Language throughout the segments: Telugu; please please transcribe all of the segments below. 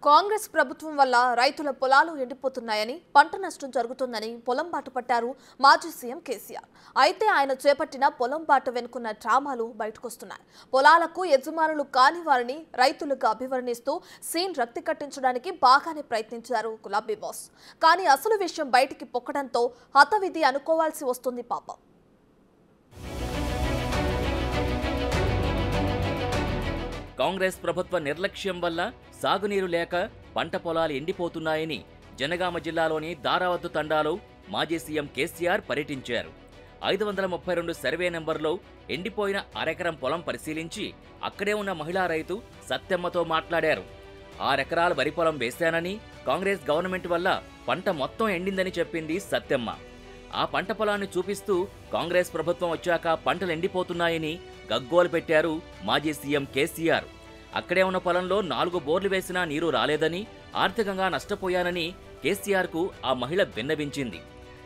కాంగ్రెస్ ప్రభుత్వం వల్ల రైతుల పొలాలు ఎండిపోతున్నాయని, పంట నష్టం జరుగుతుందని పొలం బాట పట్టారు మాజీ సీఎం కేసీఆర్. అయితే ఆయన చేపట్టిన పొలం బాట వెనుకున్న డ్రామాలు బయటకొస్తున్నాయి. పొలాలకు యజమానులు కాని వారిని రైతులుగా అభివర్ణిస్తూ సీన్ రక్తి కట్టించడానికి బాగానే ప్రయత్నించారు గులాబీ బాస్. కానీ అసలు విషయం బయటికి పొక్కడంతో హతవిధి అనుకోవాల్సి వస్తుంది పాపం. కాంగ్రెస్ ప్రభుత్వ నిర్లక్ష్యం వల్ల సాగునీరు లేక పంట పొలాలు ఎండిపోతున్నాయని జనగామ జిల్లాలోని దారావత్తు తండాలో మాజీ సీఎం కేసీఆర్ పర్యటించారు. 532 సర్వే నెంబర్లో ఎండిపోయిన అరెకరం పొలం పరిశీలించి అక్కడే ఉన్న మహిళా రైతు సత్తెమ్మతో మాట్లాడారు. 6 ఎకరాల వరి పొలం వేశానని, కాంగ్రెస్ గవర్నమెంట్ వల్ల పంట మొత్తం ఎండిందని చెప్పింది సత్తెమ్మ. ఆ పంట పొలాన్ని చూపిస్తూ కాంగ్రెస్ ప్రభుత్వం వచ్చాక పంటలు ఎండిపోతున్నాయని గగ్గోలు పెట్టారు మాజీ సీఎం కేసీఆర్. అక్కడే ఉన్న పొలంలో 4 బోర్లు వేసినా నీరు రాలేదని, ఆర్థికంగా నష్టపోయానని కేసీఆర్కు ఆ మహిళ విన్నవించింది.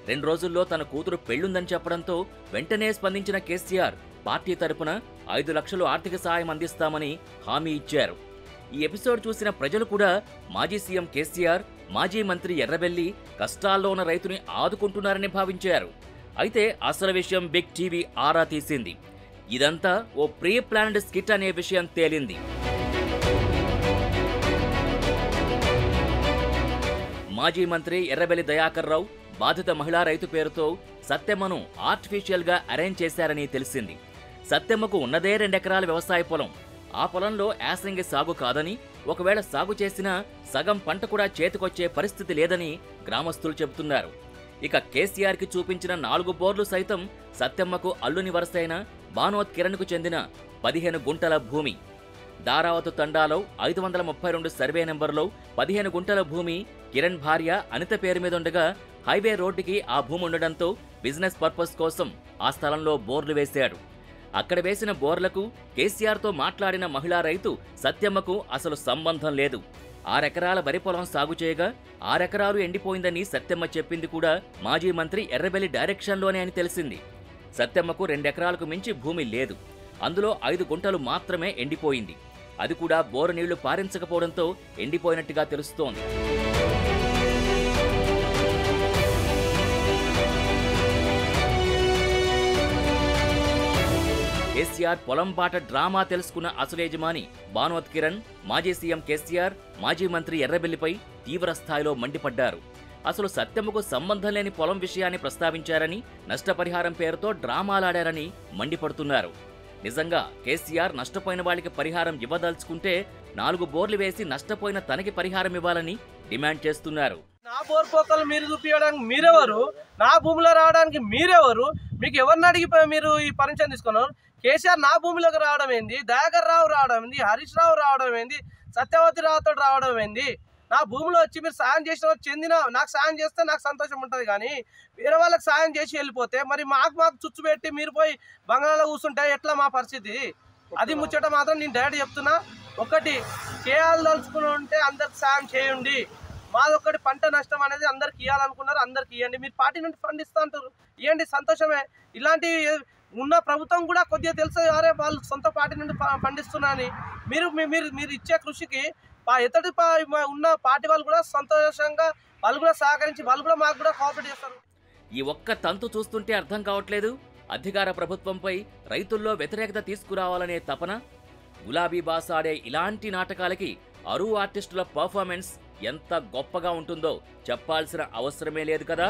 2 రోజుల్లో తన కూతురు పెళ్లుందని చెప్పడంతో వెంటనే స్పందించిన కేసీఆర్ పార్టీ తరపున 5 లక్షలు ఆర్థిక సాయం అందిస్తామని హామీ ఇచ్చారు. ఈ ఎపిసోడ్ చూసిన ప్రజలు కూడా మాజీ సీఎం కేసీఆర్, మాజీ మంత్రి ఎర్రబెల్లి కష్టాల్లో ఉన్న రైతుని ఆదుకుంటున్నారని భావించారు. అయితే అసలు విషయం బిగ్ టీవీ ఆరా తీసింది. ఇదంతా ఓ ప్రీ ప్లాన్డ్ స్కిట్ అనే విషయం తేలింది. మాజీ మంత్రి ఎర్రబెల్లి దయాకర్ రావు బాధిత మహిళా రైతు పేరుతో సత్తెమ్మను ఆర్టిఫిషియల్ గా అరేంజ్ చేశారని తెలిసింది. సత్తెమ్మకు ఉన్నదే 2 ఎకరాల వ్యవసాయ పొలం. ఆ పొలంలో యాసంగి సాగు కాదని, ఒకవేళ సాగు చేసినా సగం పంట కూడా చేతికొచ్చే పరిస్థితి లేదని గ్రామస్తులు చెబుతున్నారు. ఇక కేసీఆర్ కి చూపించిన 4 బోర్లు సైతం సత్తెమ్మకు అల్లుని వరుసైన భానోత్ కిరణ్ కు చెందిన 15 గుంటల భూమి. దారావతు తండాలో 532 సర్వే నెంబర్లో 15 గుంటల భూమి కిరణ్ భార్య అనిత పేరు మీద ఉండగా, హైవే రోడ్డుకి ఆ భూమి ఉండడంతో బిజినెస్ పర్పస్ కోసం ఆ స్థలంలో బోర్లు వేశాడు. అక్కడ వేసిన బోర్లకు కేసీఆర్తో మాట్లాడిన మహిళా రైతు సత్తెమ్మకు అసలు సంబంధం లేదు. 6 ఎకరాల వరి పొలం సాగు చేయగా 6 ఎకరాలు ఎండిపోయిందని సత్తెమ్మ చెప్పింది కూడా మాజీ మంత్రి ఎర్రబెల్లి డైరెక్షన్లోనే అని తెలిసింది. సత్తెమ్మకు 2 ఎకరాలకు మించి భూమి లేదు. అందులో 5 గుంటలు మాత్రమే ఎండిపోయింది. అది కూడా బోరు నీళ్లు పారించకపోవడంతో ఎండిపోయినట్టుగా తెలుస్తోంది. కేసీఆర్ పొలం బాట డ్రామా తెలుసుకున్న అసలు యజమాని భానోత్ కిరణ్ మాజీ సీఎం కేసీఆర్, మాజీ మంత్రి ఎర్రబెల్లిపై తీవ్ర స్థాయిలో మండిపడ్డారు. అసలు సత్తెమ్మకు సంబంధం లేని పొలం విషయాన్ని ప్రస్తావించారని, నష్టపరిహారం పేరుతో డ్రామాలాడారని మండిపడుతున్నారు. నిజంగా కేసీఆర్ నష్టపోయిన వాళ్ళకి పరిహారం ఇవ్వదలుచుకుంటే 4 బోర్లు వేసి నష్టపోయిన తనకి పరిహారం ఇవ్వాలని డిమాండ్ చేస్తున్నారు. నా బోర్ పోకలు మీరు చూపించడానికి మీరెవరు? నా భూమిలో రావడానికి మీరెవరు? మీకు ఎవరిని అడిగిపోయి మీరు ఈ పరిచయం తీసుకున్నారు? కేసీఆర్ నా భూమిలోకి రావడం ఏంది? దయాకర్ రావు రావడం ఏంది? హరీష్ రావు రావడం ఏంది? సత్యవతి రావుతో రావడం ఏంది? నా భూమిలో వచ్చి మీరు సాయం చేసిన నాకు సాయం చేస్తే నాకు సంతోషం ఉంటుంది, కానీ వేరే వాళ్ళకి సాయం చేసి వెళ్ళిపోతే మరి మాకు చుచ్చు పెట్టి మీరు పోయి బంగాళాలో కూర్చుంటే ఎట్లా మా పరిస్థితి? అది ముచ్చట మాత్రం నేను డైరెక్ట్ చెప్తున్నా. ఒకటి చేయాలదలుచుకుని ఉంటే అందరికి సాయం చేయండి. మాదొక్కటి పంట నష్టం అనేది అందరికి ఇవ్వాలనుకున్నారు, అందరికి ఇవ్వండి. మీరు పార్టీ నుండి ఫండ్ ఇస్తా అంటారు, ఇవ్వండి, సంతోషమే. ఇలాంటి ఉన్న ప్రభుత్వం కూడా కొద్దిగా తెలుసు, అరే వాళ్ళు సొంత పార్టీ నుండి పండిస్తున్నారని. మీరు ఇచ్చే కృషికి ఎతడి ఉన్న పార్టీ వాళ్ళు కూడా సంతోషంగా వాళ్ళు కూడా సహకరించి వాళ్ళు కూడా మాకు కూడా కోఆపరేట్ చేస్తారు. ఈ ఒక్క తంతు చూస్తుంటే అర్థం కావట్లేదు. అధికార ప్రభుత్వంపై రైతుల్లో వ్యతిరేకత తీసుకురావాలనే తపన. గులాబీ బాస్ ఆడే ఇలాంటి నాటకాలకి అరువు ఆర్టిస్టుల పర్ఫార్మెన్స్ ఎంత గొప్పగా ఉంటుందో చెప్పాల్సిన అవసరమే లేదు కదా.